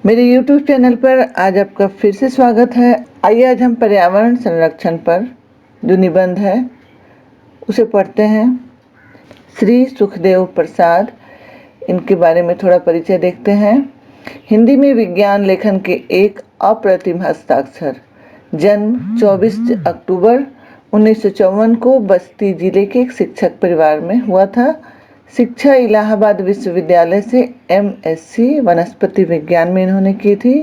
मेरे YouTube channel पर आज आपका फिर से स्वागत है। आइए आज हम पर्यावरण संरक्षण पर जो निबंध है उसे पढ़ते हैं। श्री सुखदेव प्रसाद, इनके बारे में थोड़ा परिचय देखते हैं। हिंदी में विज्ञान लेखन के एक अप्रतिम हस्ताक्षर। जन्म 24 अक्टूबर 1954 को बस्ती जिले के एक शिक्षक परिवार में हुआ था। शिक्षा इलाहाबाद विश्वविद्यालय से MSc वनस्पति विज्ञान में इन्होंने की थी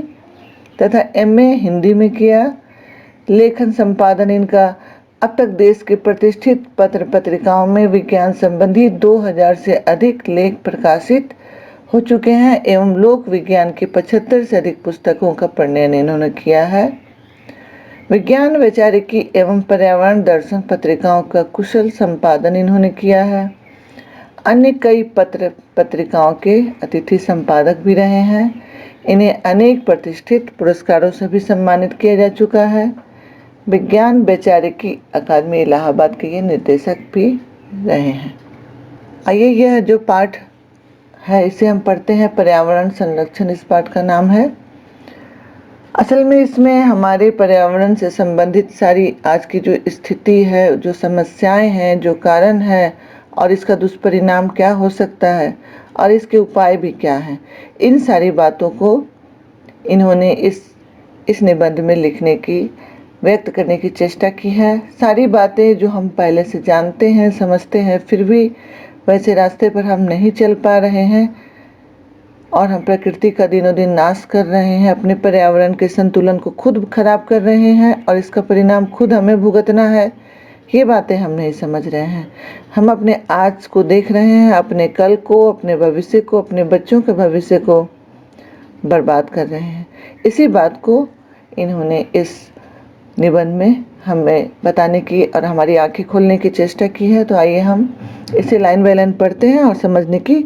तथा MA हिंदी में किया। लेखन संपादन इनका अब तक देश के प्रतिष्ठित पत्र पत्रिकाओं में विज्ञान संबंधी 2000 से अधिक लेख प्रकाशित हो चुके हैं एवं लोक विज्ञान की 75 से अधिक पुस्तकों का प्रणयन इन्होंने किया है। विज्ञान वैचारिकी एवं पर्यावरण दर्शन पत्रिकाओं का कुशल संपादन इन्होंने किया है। अन्य कई पत्र पत्रिकाओं के अतिथि संपादक भी रहे हैं। इन्हें अनेक प्रतिष्ठित पुरस्कारों से भी सम्मानित किया जा चुका है। विज्ञान वैचारिकी अकादमी इलाहाबाद के ये निर्देशक भी रहे हैं। आइए यह जो पाठ है इसे हम पढ़ते हैं। पर्यावरण संरक्षण इस पाठ का नाम है। असल में इसमें हमारे पर्यावरण से संबंधित सारी आज की जो स्थिति है, जो समस्याएं हैं, जो कारण है और इसका दुष्परिणाम क्या हो सकता है और इसके उपाय भी क्या हैं, इन सारी बातों को इन्होंने इस निबंध में लिखने की, व्यक्त करने की चेष्टा की है। सारी बातें जो हम पहले से जानते हैं, समझते हैं, फिर भी वैसे रास्ते पर हम नहीं चल पा रहे हैं और हम प्रकृति का दिनों दिन नाश कर रहे हैं, अपने पर्यावरण के संतुलन को खुद खराब कर रहे हैं और इसका परिणाम खुद हमें भुगतना है। ये बातें हम नहीं समझ रहे हैं। हम अपने आज को देख रहे हैं, अपने कल को, अपने भविष्य को, अपने बच्चों के भविष्य को बर्बाद कर रहे हैं। इसी बात को इन्होंने इस निबंध में हमें बताने की और हमारी आंखें खोलने की चेष्टा की है। तो आइए हम इसे लाइन बाय लाइन पढ़ते हैं और समझने की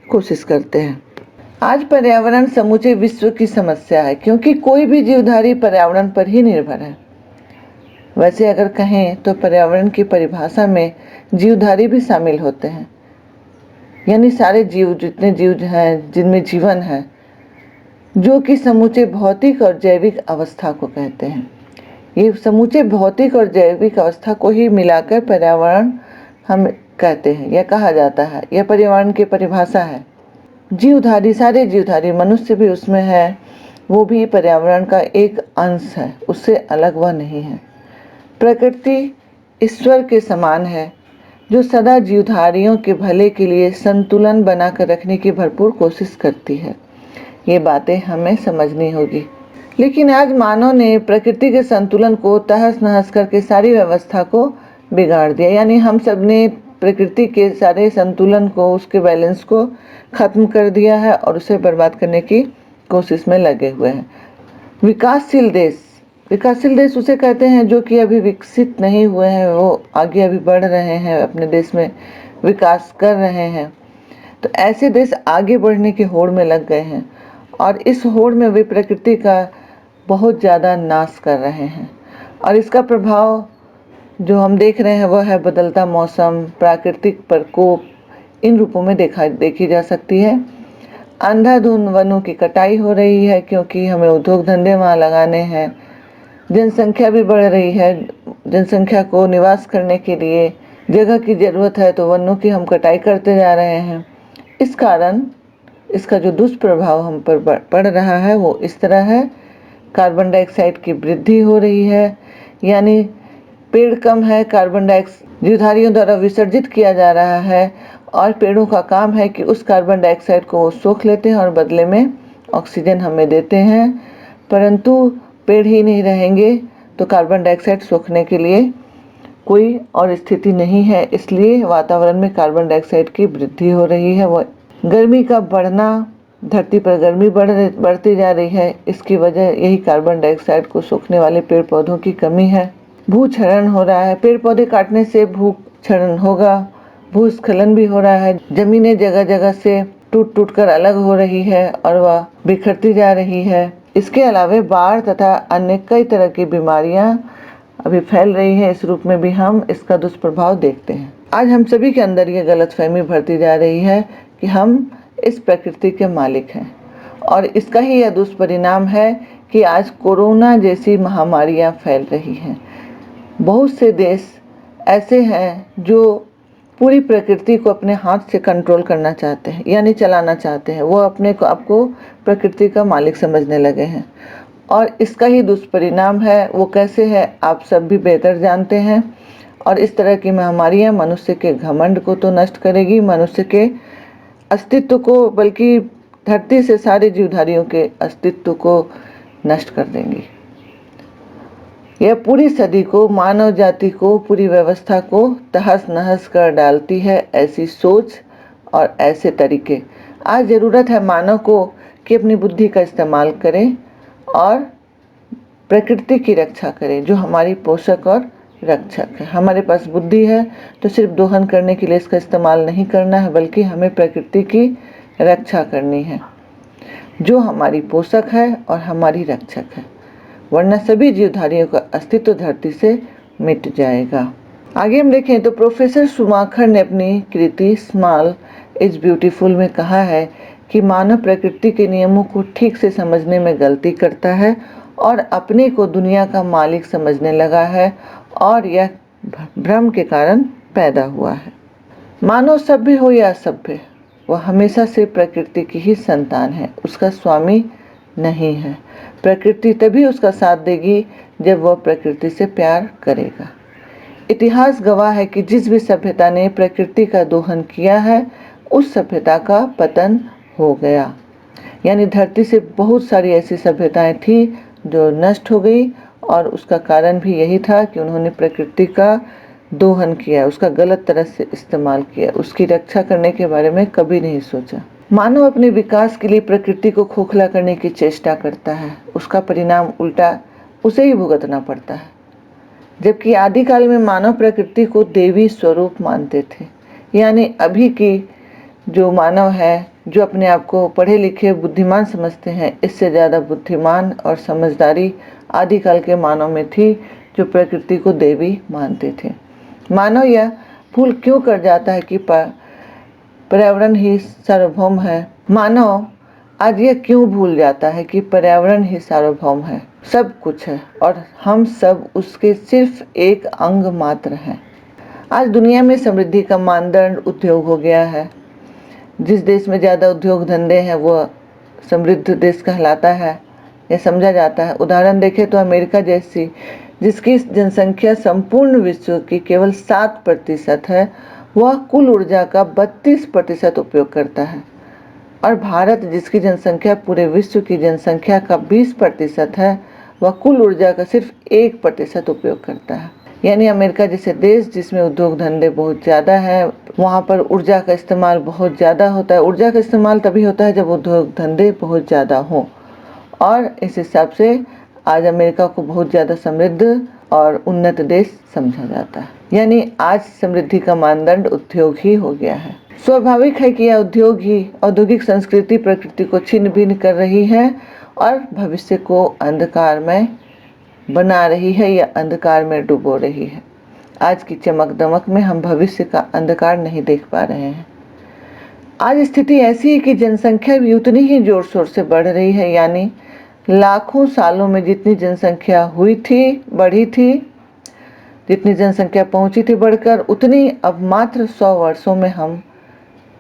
कोशिश करते हैं। आज पर्यावरण समूचे विश्व की समस्या है, क्योंकि कोई भी जीवधारी पर्यावरण पर ही निर्भर है। वैसे अगर कहें तो पर्यावरण की परिभाषा में जीवधारी भी शामिल होते हैं, यानी सारे जीव, जितने जीव हैं जिनमें जीवन है, जो कि समूचे भौतिक और जैविक अवस्था को कहते हैं। ये समूचे भौतिक और जैविक अवस्था को ही मिलाकर पर्यावरण हम कहते हैं या कहा जाता है। यह पर्यावरण की परिभाषा है। जीवधारी, सारे जीवधारी, मनुष्य भी उसमें है, वो भी पर्यावरण का एक अंश है, उससे अलग वह नहीं है। प्रकृति ईश्वर के समान है, जो सदा जीवधारियों के भले के लिए संतुलन बनाकर रखने की भरपूर कोशिश करती है। ये बातें हमें समझनी होगी। लेकिन आज मानव ने प्रकृति के संतुलन को तहस नहस करके सारी व्यवस्था को बिगाड़ दिया। यानी हम सब ने प्रकृति के सारे संतुलन को, उसके बैलेंस को खत्म कर दिया है और उसे बर्बाद करने की कोशिश में लगे हुए हैं। विकासशील देश उसे कहते हैं जो कि अभी विकसित नहीं हुए हैं, वो आगे अभी बढ़ रहे हैं, अपने देश में विकास कर रहे हैं। तो ऐसे देश आगे बढ़ने की होड़ में लग गए हैं और इस होड़ में वे प्रकृति का बहुत ज़्यादा नाश कर रहे हैं और इसका प्रभाव जो हम देख रहे हैं वह है बदलता मौसम, प्राकृतिक प्रकोप, इन रूपों में देखी जा सकती है। अंधाधुंध वनों की कटाई हो रही है, क्योंकि हमें उद्योग धंधे वहाँ लगाने हैं। जनसंख्या भी बढ़ रही है, जनसंख्या को निवास करने के लिए जगह की ज़रूरत है, तो वनों की हम कटाई करते जा रहे हैं। इस कारण इसका जो दुष्प्रभाव हम पर पड़ रहा है वो इस तरह है। कार्बन डाइऑक्साइड की वृद्धि हो रही है, यानी पेड़ कम है, कार्बन डाइऑक्साइड जीवधारियों द्वारा विसर्जित किया जा रहा है और पेड़ों का काम है कि उस कार्बन डाइऑक्साइड को सोख लेते हैं और बदले में ऑक्सीजन हमें देते हैं। परंतु पेड़ ही नहीं रहेंगे तो कार्बन डाइऑक्साइड सोखने के लिए कोई और स्थिति नहीं है। इसलिए वातावरण में कार्बन डाइऑक्साइड की वृद्धि हो रही है। वह गर्मी का बढ़ना, धरती पर गर्मी बढ़ती जा रही है। इसकी वजह यही कार्बन डाइऑक्साइड को सोखने वाले पेड़ पौधों की कमी है। भूक्षरण हो रहा है, पेड़ पौधे काटने से भूक्षरण होगा, भूस्खलन भी हो रहा है। जमीनें जगह जगह से टूट कर अलग हो रही है और वह बिखरती जा रही है। इसके अलावा बाढ़ तथा अन्य कई तरह की बीमारियां अभी फैल रही है। इस रूप में भी हम इसका दुष्प्रभाव देखते हैं। आज हम सभी के अंदर ये गलतफहमी भरती जा रही है कि हम इस प्रकृति के मालिक हैं और इसका ही यह दुष्परिणाम है कि आज कोरोना जैसी महामारियां फैल रही हैं। बहुत से देश ऐसे हैं जो पूरी प्रकृति को अपने हाथ से कंट्रोल करना चाहते हैं, यानी चलाना चाहते हैं। वो अपने को आपको प्रकृति का मालिक समझने लगे हैं और इसका ही दुष्परिणाम है। वो कैसे है आप सब भी बेहतर जानते हैं। और इस तरह की महामारियां मनुष्य के घमंड को तो नष्ट करेगी, मनुष्य के अस्तित्व को, बल्कि धरती से सारे जीवधारियों के अस्तित्व को नष्ट कर देंगी। यह पूरी सदी को, मानव जाति को, पूरी व्यवस्था को तहस नहस कर डालती है ऐसी सोच और ऐसे तरीके। आज ज़रूरत है मानव को कि अपनी बुद्धि का इस्तेमाल करें और प्रकृति की रक्षा करें, जो हमारी पोषक और रक्षक है। हमारे पास बुद्धि है तो सिर्फ दोहन करने के लिए इसका इस्तेमाल नहीं करना है, बल्कि हमें प्रकृति की रक्षा करनी है, जो हमारी पोषक है और हमारी रक्षक है, वरना सभी जीवधारियों का अस्तित्व धरती से मिट जाएगा। आगे हम देखें तो प्रोफेसर शुमाकर ने अपनी कृति स्मॉल इज ब्यूटीफुल में कहा है कि मानव प्रकृति के नियमों को ठीक से समझने में गलती करता है और अपने को दुनिया का मालिक समझने लगा है, और यह भ्रम के कारण पैदा हुआ है। मानव सभ्य हो या असभ्य, वह हमेशा से प्रकृति की ही संतान है, उसका स्वामी नहीं है। प्रकृति तभी उसका साथ देगी जब वह प्रकृति से प्यार करेगा। इतिहास गवाह है कि जिस भी सभ्यता ने प्रकृति का दोहन किया है, उस सभ्यता का पतन हो गया। यानी धरती से बहुत सारी ऐसी सभ्यताएं थी जो नष्ट हो गई, और उसका कारण भी यही था कि उन्होंने प्रकृति का दोहन किया, उसका गलत तरह से इस्तेमाल किया, उसकी रक्षा करने के बारे में कभी नहीं सोचा। मानव अपने विकास के लिए प्रकृति को खोखला करने की चेष्टा करता है, उसका परिणाम उल्टा उसे ही भुगतना पड़ता है। जबकि आदिकाल में मानव प्रकृति को देवी स्वरूप मानते थे। यानी अभी की जो मानव है, जो अपने आप को पढ़े लिखे बुद्धिमान समझते हैं, इससे ज़्यादा बुद्धिमान और समझदारी आदिकाल के मानव में थी, जो प्रकृति को देवी मानते थे। मानव यह भूल क्यों कर जाता है कि पर्यावरण ही सार्वभौम है? मानव आज यह क्यों भूल जाता है कि पर्यावरण ही सार्वभौम है, सब कुछ है, और हम सब उसके सिर्फ एक अंग मात्र हैं। आज दुनिया में समृद्धि का मानदंड उद्योग हो गया है। जिस देश में ज़्यादा उद्योग धंधे हैं वह समृद्ध देश कहलाता है, यह समझा जाता है। उदाहरण देखें तो अमेरिका जैसी, जिसकी जनसंख्या संपूर्ण विश्व की केवल 7% है, वह कुल ऊर्जा का 32% उपयोग करता है। और भारत, जिसकी जनसंख्या पूरे विश्व की जनसंख्या का 20% है, वह कुल ऊर्जा का सिर्फ 1% उपयोग करता है। यानी अमेरिका जैसे देश, जिसमें उद्योग धंधे बहुत ज़्यादा है, वहाँ पर ऊर्जा का इस्तेमाल बहुत ज़्यादा होता है। ऊर्जा का इस्तेमाल तभी होता है जब उद्योग धंधे बहुत ज़्यादा हों, और इस हिसाब से आज अमेरिका को बहुत ज़्यादा समृद्ध और उन्नत देश समझा जाता है। यानी आज समृद्धि का मानदंड उद्योग ही हो गया है। स्वाभाविक है कि यह उद्योग ही, औद्योगिक संस्कृति प्रकृति को छिन्न भिन्न कर रही है और भविष्य को अंधकार में बना रही है या अंधकार में डुबो रही है। आज की चमक दमक में हम भविष्य का अंधकार नहीं देख पा रहे हैं। आज स्थिति ऐसी है कि जनसंख्या भी उतनी ही जोर शोर से बढ़ रही है। यानी लाखों सालों में जितनी जनसंख्या हुई थी, बढ़ी थी, जितनी जनसंख्या पहुंची थी बढ़कर, उतनी अब मात्र 100 वर्षों में हम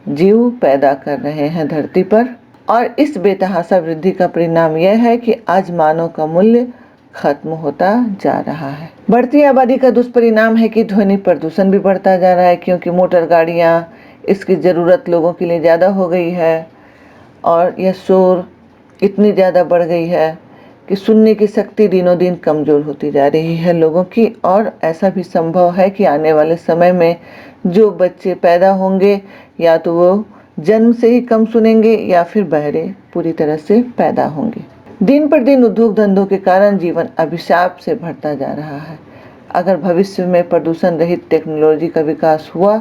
जीव पैदा कर रहे हैं धरती पर। और इस बेतहाशा वृद्धि का परिणाम यह है कि आज मानव का मूल्य खत्म होता जा रहा है। बढ़ती आबादी का दुष्परिणाम है कि ध्वनि प्रदूषण भी बढ़ता जा रहा है, क्योंकि मोटर गाड़ियाँ, इसकी ज़रूरत लोगों के लिए ज़्यादा हो गई है, और यह शोर इतनी ज़्यादा बढ़ गई है कि सुनने की शक्ति दिनों दिन कमज़ोर होती जा रही है लोगों की। और ऐसा भी संभव है कि आने वाले समय में जो बच्चे पैदा होंगे, या तो वो जन्म से ही कम सुनेंगे या फिर बहरे पूरी तरह से पैदा होंगे। दिन पर दिन उद्योग धंधों के कारण जीवन अभिशाप से बढ़ता जा रहा है। अगर भविष्य में प्रदूषण रहित टेक्नोलॉजी का विकास हुआ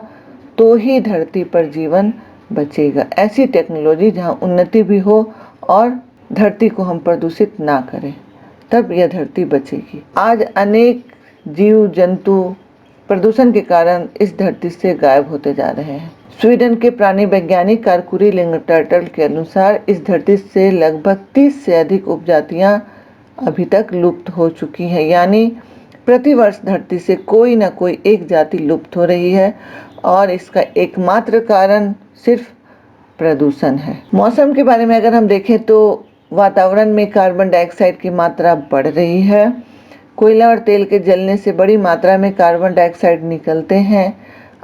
तो ही धरती पर जीवन बचेगा। ऐसी टेक्नोलॉजी जहां उन्नति भी हो और धरती को हम प्रदूषित ना करें, तब यह धरती बचेगी। आज अनेक जीव जंतु प्रदूषण के कारण इस धरती से गायब होते जा रहे हैं। स्वीडन के प्राणी वैज्ञानिक कारकुरी लिंगटर्टल के अनुसार इस धरती से लगभग 30 से अधिक उपजातियां अभी तक लुप्त हो चुकी हैं, यानी प्रतिवर्ष धरती से कोई न कोई एक जाति लुप्त हो रही है और इसका एकमात्र कारण सिर्फ प्रदूषण है। मौसम के बारे में अगर हम देखें तो वातावरण में कार्बन डाइऑक्साइड की मात्रा बढ़ रही है। कोयला और तेल के जलने से बड़ी मात्रा में कार्बन डाइऑक्साइड निकलते हैं।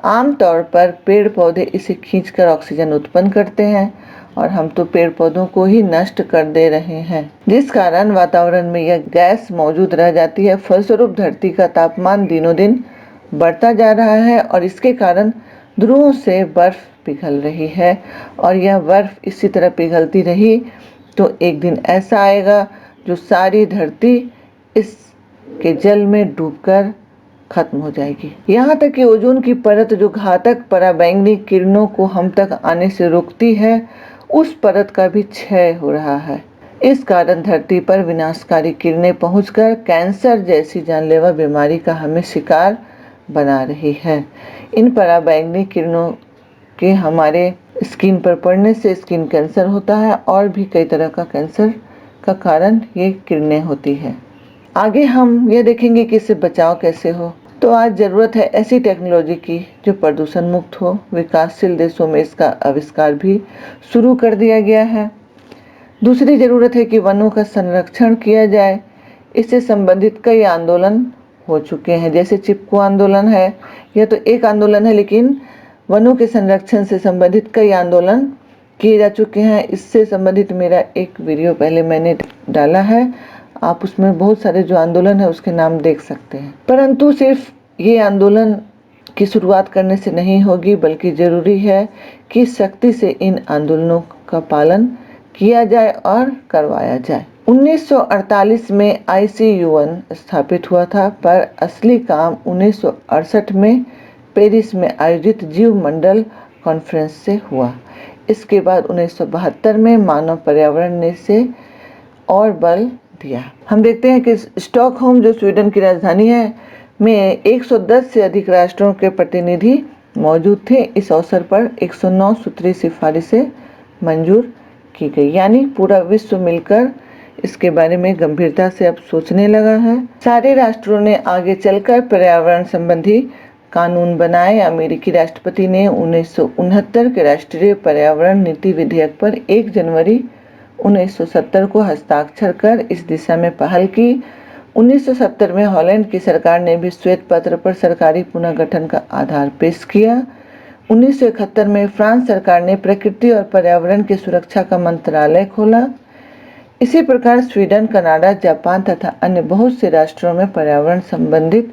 आमतौर पर पेड़ पौधे इसे खींचकर ऑक्सीजन उत्पन्न करते हैं और हम तो पेड़ पौधों को ही नष्ट कर दे रहे हैं, जिस कारण वातावरण में यह गैस मौजूद रह जाती है। फलस्वरूप धरती का तापमान दिनों दिन बढ़ता जा रहा है और इसके कारण ध्रुवों से बर्फ पिघल रही है और यह बर्फ इसी तरह पिघलती रही तो एक दिन ऐसा आएगा जो सारी धरती इसके जल में डूबकर खत्म हो जाएगी। यहाँ तक कि ओजोन की परत जो घातक पराबैंगनी किरणों को हम तक आने से रोकती है, उस परत का भी क्षय हो रहा है। इस कारण धरती पर विनाशकारी किरणें पहुंचकर कैंसर जैसी जानलेवा बीमारी का हमें शिकार बना रही है। इन पराबैंगनी किरणों के हमारे स्किन पर पड़ने से स्किन कैंसर होता है और भी कई तरह का कैंसर का कारण ये किरणें होती है। आगे हम ये देखेंगे कि इससे बचाव कैसे हो। तो आज ज़रूरत है ऐसी टेक्नोलॉजी की जो प्रदूषण मुक्त हो। विकासशील देशों में इसका आविष्कार भी शुरू कर दिया गया है। दूसरी ज़रूरत है कि वनों का संरक्षण किया जाए। इससे संबंधित कई आंदोलन हो चुके हैं, जैसे चिपको आंदोलन है। यह तो एक आंदोलन है, लेकिन वनों के संरक्षण से संबंधित कई आंदोलन किए जा चुके हैं। इससे संबंधित मेरा एक वीडियो पहले मैंने डाला है, आप उसमें बहुत सारे जो आंदोलन है उसके नाम देख सकते हैं। परंतु सिर्फ ये आंदोलन की शुरुआत करने से नहीं होगी, बल्कि ज़रूरी है कि सख्ती से इन आंदोलनों का पालन किया जाए और करवाया जाए। 1948 में ICUN स्थापित हुआ था, पर असली काम 1968 में पेरिस में आयोजित जीव मंडल कॉन्फ्रेंस से हुआ। इसके बाद 1972 में मानव पर्यावरण ने इसे और बल दिया। हम देखते हैं कि स्टॉकहोम जो स्वीडन की राजधानी है में 110 से अधिक राष्ट्रों के प्रतिनिधि मौजूद थे। इस अवसर पर 109 सूत्री सिफारिशें मंजूर की गई, यानी पूरा विश्व मिलकर इसके बारे में गंभीरता से अब सोचने लगा है। सारे राष्ट्रों ने आगे चलकर पर्यावरण संबंधी कानून बनाए। अमेरिकी राष्ट्रपति ने 1969 के राष्ट्रीय पर्यावरण नीति विधेयक पर 1 जनवरी 1970 को हस्ताक्षर कर इस दिशा में पहल की। 1970 में हॉलैंड की सरकार ने भी श्वेत पत्र पर सरकारी पुनर्गठन का आधार पेश किया। 1971 में फ्रांस सरकार ने प्रकृति और पर्यावरण की सुरक्षा का मंत्रालय खोला। इसी प्रकार स्वीडन, कनाडा, जापान तथा अन्य बहुत से राष्ट्रों में पर्यावरण संबंधित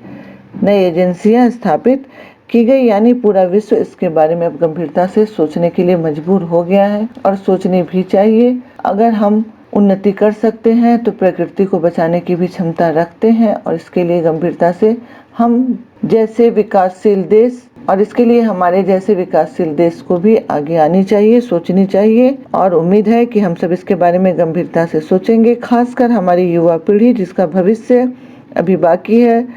नई एजेंसियां स्थापित की गई, यानी पूरा विश्व इसके बारे में अब गंभीरता से सोचने के लिए मजबूर हो गया है और सोचनी भी चाहिए। अगर हम उन्नति कर सकते हैं तो प्रकृति को बचाने की भी क्षमता रखते हैं और इसके लिए गंभीरता से हम जैसे विकासशील देश और इसके लिए हमारे जैसे विकासशील देश को भी आगे आनी चाहिए, सोचनी चाहिए। और उम्मीद है कि हम सब इसके बारे में गंभीरता से सोचेंगे, खासकर हमारी युवा पीढ़ी जिसका भविष्य अभी बाकी है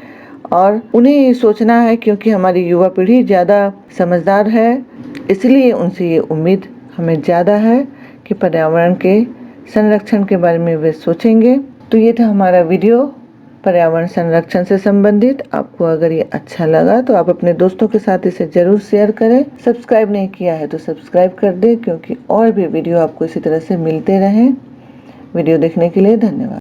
और उन्हें ये सोचना है, क्योंकि हमारी युवा पीढ़ी ज़्यादा समझदार है। इसलिए उनसे ये उम्मीद हमें ज़्यादा है कि पर्यावरण के संरक्षण के बारे में वे सोचेंगे। तो ये था हमारा वीडियो पर्यावरण संरक्षण से संबंधित। आपको अगर ये अच्छा लगा तो आप अपने दोस्तों के साथ इसे जरूर शेयर करें। सब्सक्राइब नहीं किया है तो सब्सक्राइब कर दें, क्योंकि और भी वीडियो आपको इसी तरह से मिलते रहें। वीडियो देखने के लिए धन्यवाद।